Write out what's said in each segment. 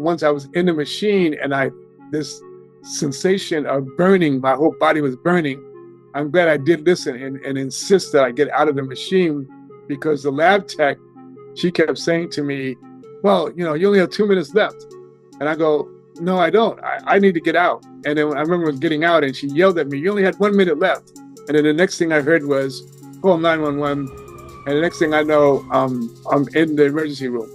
once I was in the machine and this sensation of burning, my whole body was burning. I'm glad I did listen and insist that I get out of the machine, because the lab tech, she kept saying to me, well, you only have 2 minutes left. And I go, no, I don't. I need to get out. And then I remember getting out and she yelled at me, you only had 1 minute left. And then the next thing I heard was, call 911. And the next thing I know, I'm in the emergency room.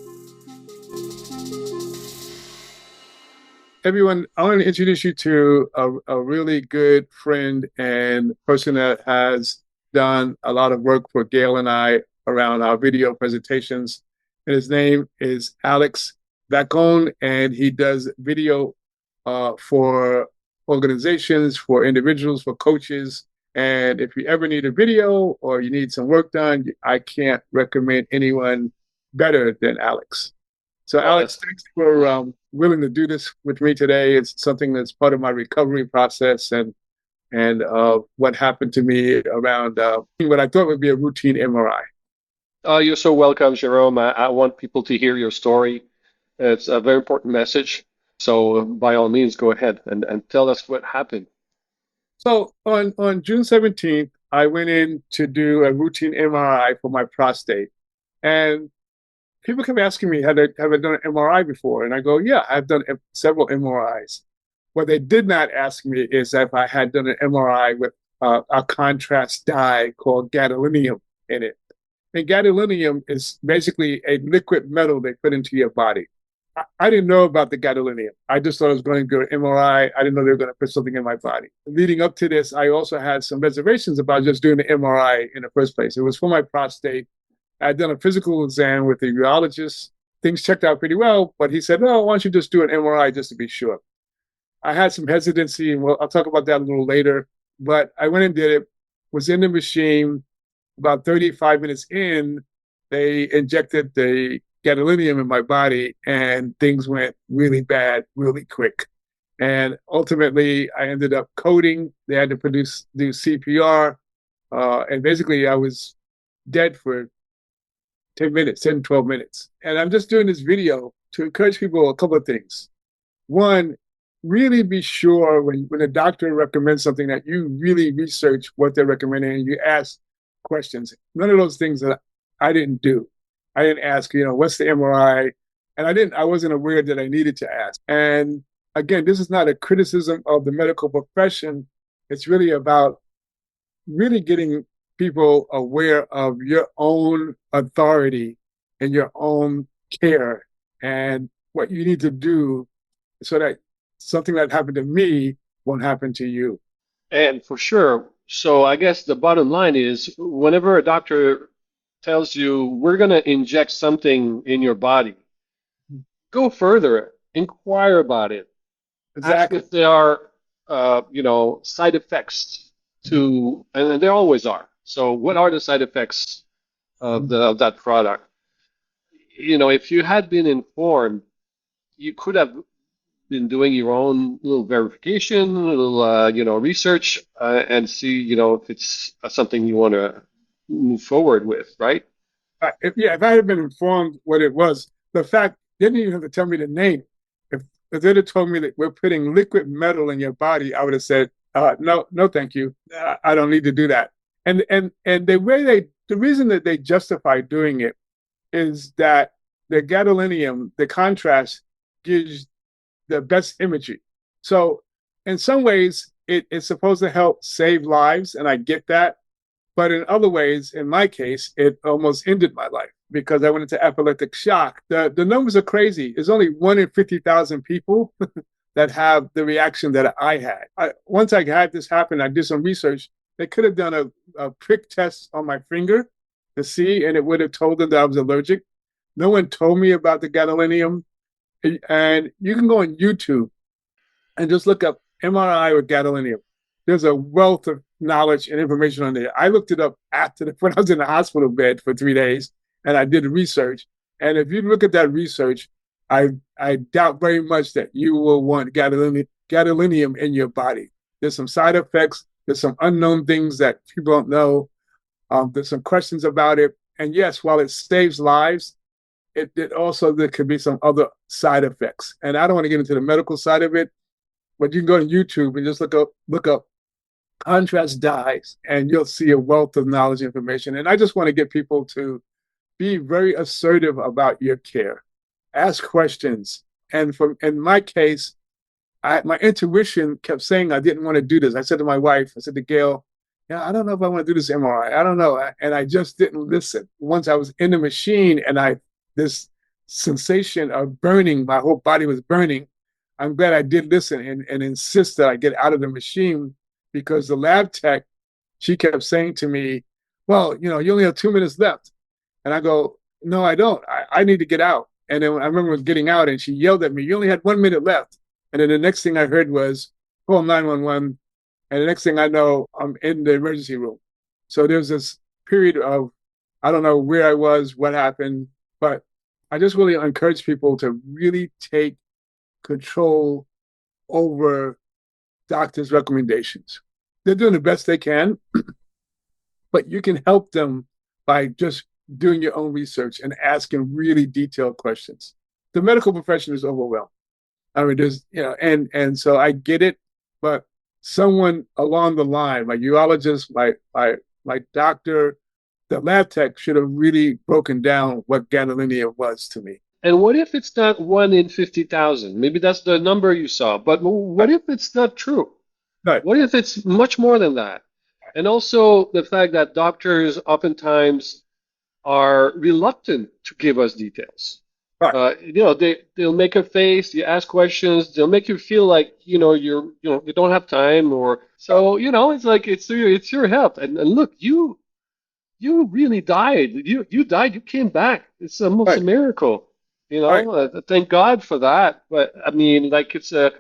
Everyone, I want to introduce you to a really good friend and person that has done a lot of work for Gail and I around our video presentations. And his name is Alex Vachon, and he does video for organizations, for individuals, for coaches. And if you ever need a video or you need some work done, I can't recommend anyone better than Alex. So Alex, thanks for willing to do this with me today. It's something that's part of my recovery process and what happened to me around what I thought would be a routine MRI. Oh, you're so welcome, Jerome. I want people to hear your story. It's a very important message. So by all means, go ahead and tell us what happened. So on June 17th, I went in to do a routine MRI for my prostate. And people kept asking me, have I done an MRI before? And I go, yeah, I've done several MRIs. What they did not ask me is if I had done an MRI with a contrast dye called gadolinium in it. And gadolinium is basically a liquid metal they put into your body. I didn't know about the gadolinium. I just thought I was going to do an MRI. I didn't know they were going to put something in my body. Leading up to this, I also had some reservations about just doing the MRI in the first place. It was for my prostate. I had done a physical exam with the urologist. Things checked out pretty well, but he said, no, why don't you just do an MRI just to be sure? I had some hesitancy, and I'll talk about that a little later, but I went and did it, was in the machine. About 35 minutes in, they injected the gadolinium in my body, and things went really bad, really quick. And ultimately, I ended up coding. They had to do CPR, and basically I was dead for 10 minutes, 10, 12 minutes. And I'm just doing this video to encourage people a couple of things. One, really be sure when a doctor recommends something that you really research what they're recommending and you ask questions. None of those things that I didn't do. I didn't ask, what's the MRI? And I wasn't aware that I needed to ask. And again, this is not a criticism of the medical profession. It's really about really getting people aware of your own authority and your own care and what you need to do so that something that happened to me won't happen to you. And for sure. So I guess the bottom line is whenever a doctor tells you we're going to inject something in your body, go further, inquire about it. Exactly. Ask if there are, side effects to, and there always are. So what are the side effects of that product? If you had been informed, you could have been doing your own little verification, a little, research, and see, if it's something you want to move forward with, right? If I had been informed what it was, the fact, they didn't even have to tell me the name. If they'd have told me that we're putting liquid metal in your body, I would have said, no, thank you. I don't need to do that. And the reason that they justify doing it is that the gadolinium, the contrast, gives the best imagery. So in some ways, it's supposed to help save lives, and I get that. But in other ways, in my case, it almost ended my life because I went into epileptic shock. The numbers are crazy. There's only 1 in 50,000 people that have the reaction that I had. Once I had this happen, I did some research. They could have done a prick test on my finger to see, and it would have told them that I was allergic. No one told me about the gadolinium. And you can go on YouTube and just look up MRI with gadolinium. There's a wealth of knowledge and information on there. I looked it up when I was in the hospital bed for 3 days, and I did research. And if you look at that research, I doubt very much that you will want gadolinium in your body. There's some side effects. There's some unknown things that people don't know. There's some questions about it. And yes, while it saves lives, it also there could be some other side effects. And I don't want to get into the medical side of it, but you can go to YouTube and just look up contrast dyes, and you'll see a wealth of knowledge and information. And I just want to get people to be very assertive about your care. Ask questions. And from in my case, my intuition kept saying I didn't want to do this. I said to my wife, I said to Gail, yeah, I don't know if I want to do this MRI. I don't know. And I just didn't listen. Once I was in the machine and this sensation of burning, my whole body was burning. I'm glad I did listen and insist that I get out of the machine, because the lab tech, she kept saying to me, well, you only have 2 minutes left. And I go, no, I don't. I need to get out. And then I remember getting out and she yelled at me, you only had 1 minute left. And then the next thing I heard was, call 911. And the next thing I know, I'm in the emergency room. So there's this period of, I don't know where I was, what happened, but I just really encourage people to really take control over doctors' recommendations. They're doing the best they can, but you can help them by just doing your own research and asking really detailed questions. The medical profession is overwhelmed. I mean, and so I get it, but someone along the line, my urologist, my doctor, the lab tech should have really broken down what gadolinium was to me. And what if it's not 1 in 50,000? Maybe that's the number you saw. But what if it's not true? Right. What if it's much more than that? And also the fact that doctors oftentimes are reluctant to give us details. Right. They'll make a face. You ask questions. They'll make you feel like you don't have time, or so it's like it's your health. And look, you really died. You died. You came back. It's almost a Right. miracle. Right. Thank God for that. But I mean, like it's a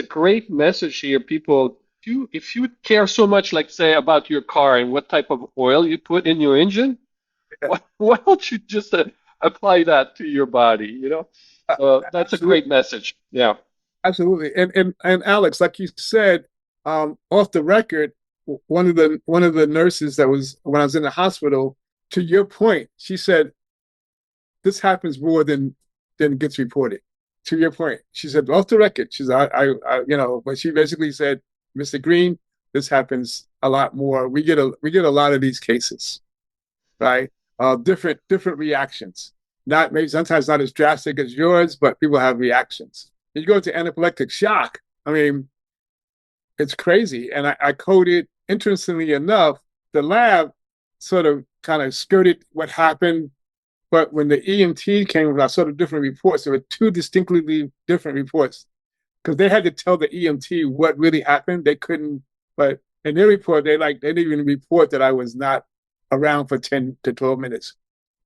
great message here, people. If you care so much, like say about your car and what type of oil you put in your engine, Yeah. why don't you just apply that to your body? So that's a Absolutely. great message. Yeah. Absolutely. And Alex, like you said, off the record, one of the nurses that was when I was in the hospital, to your point, she said, this happens more than gets reported. To your point, she said off the record, she said, but she basically said, Mr. Green, this happens a lot more. We get a lot of these cases, right? Different reactions. Not maybe sometimes not as drastic as yours, but people have reactions. You go into anaphylactic shock. I mean, it's crazy. And I coded, interestingly enough, the lab sort of kind of skirted what happened. But when the EMT came with, I saw the different reports. There were two distinctly different reports because they had to tell the EMT what really happened. They couldn't, but in their report, they didn't even report that I was not around for 10 to 12 minutes.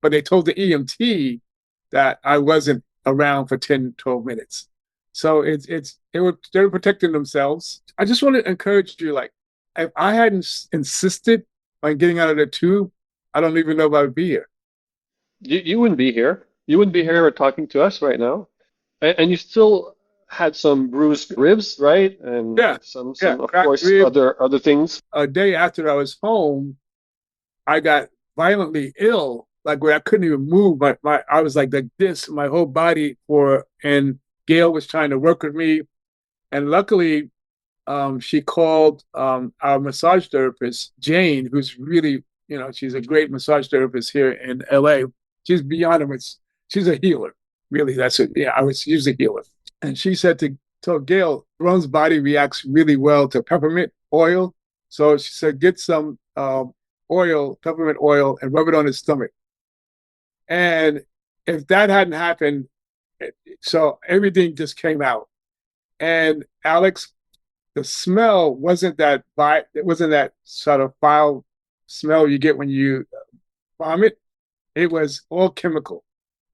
But they told the EMT that I wasn't around for 10, 12 minutes. So they were protecting themselves. I just want to encourage you, like, if I hadn't insisted on getting out of the tube, I don't even know if I would be here. You wouldn't be here. You wouldn't be here talking to us right now. And you still had some bruised ribs, right? And Yeah, yeah, some of cracked course rib. other things. A day after I was home, I got violently ill, like where I couldn't even move. I was like this, my whole body and Gail was trying to work with me. And luckily, she called our massage therapist, Jane, who's really, she's a great massage therapist here in LA. She's beyond it. She's a healer. Really, that's it. Yeah, she's a healer. And she said to tell Gail, Jerome's body reacts really well to peppermint oil. So she said, get some peppermint oil, and rub it on his stomach. And if that hadn't happened, so everything just came out. And Alex, the smell it wasn't that sort of foul smell you get when you vomit. It was all chemical.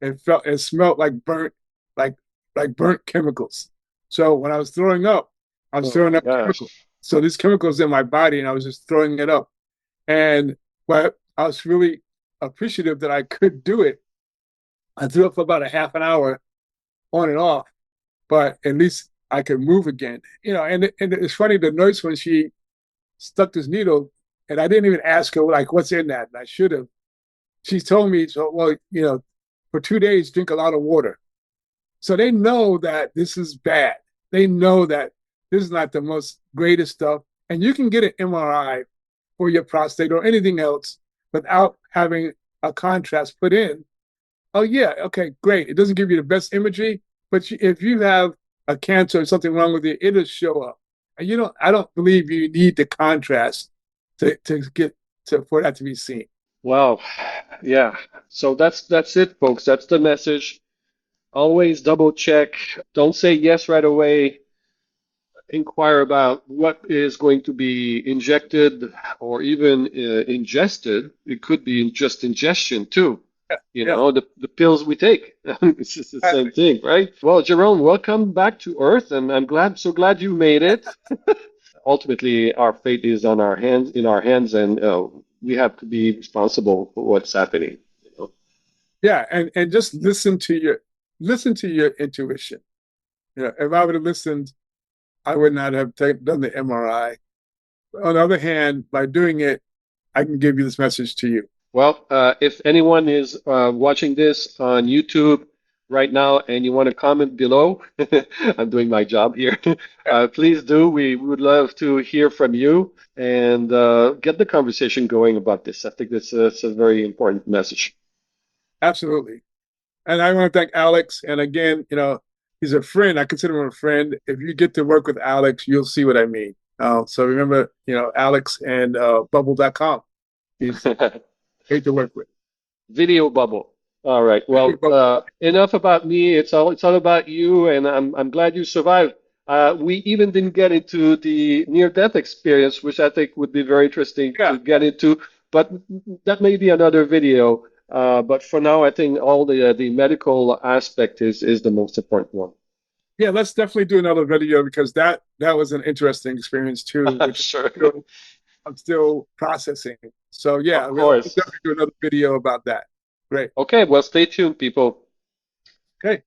It smelled like like burnt chemicals. So when I was throwing up, I was Oh throwing my up chemicals. gosh. So these chemicals in my body, and I was just throwing it up. And but I was really appreciative that I could do it. I threw up for about a half an hour on and off, but at least I could move again. And it's funny, the nurse, when she stuck this needle, and I didn't even ask her like what's in that, and I should have. She told me, so well, for 2 days, drink a lot of water. So they know that this is bad. They know that this is not the most greatest stuff. And you can get an MRI for your prostate or anything else without having a contrast put in. Oh, yeah, okay, great. It doesn't give you the best imagery, but if you have a cancer or something wrong with it, it'll show up. And I don't believe you need the contrast to get for that to be seen. Wow. Yeah. So that's it, folks. That's the message. Always double check. Don't say yes right away. Inquire about what is going to be injected or even ingested. It could be just ingestion too. Yeah, You yeah, know, the pills we take. It's just the same exactly. thing, right? Well, Jerome, welcome back to Earth, and I'm so glad you made it. Ultimately, our fate is in our hands, and we have to be responsible for what's happening. You know? Yeah, and just listen to your intuition. If I would have listened, I would not have done the MRI. On the other hand, by doing it, I can give you this message to you. Well, if anyone is watching this on YouTube right now and you want to comment below, I'm doing my job here. Please do. We would love to hear from you and get the conversation going about this. I think this is a very important message. Absolutely. And I want to thank Alex. And again, he's a friend. I consider him a friend. If you get to work with Alex, you'll see what I mean. So remember, Alex and bubble.com. He's great to work with. Video bubble. All right. Well, enough about me. It's all about you, and I'm glad you survived. We even didn't get into the near-death experience, which I think would be very interesting Yeah, to get into, but that may be another video. But for now, I think all the medical aspect is the most important one. yeah. Let's definitely do another video because that was an interesting experience too, which Sure. I'm still processing. So yeah, Of we'll course. definitely do another video about that. Great. Okay. Well, stay tuned, people. Okay.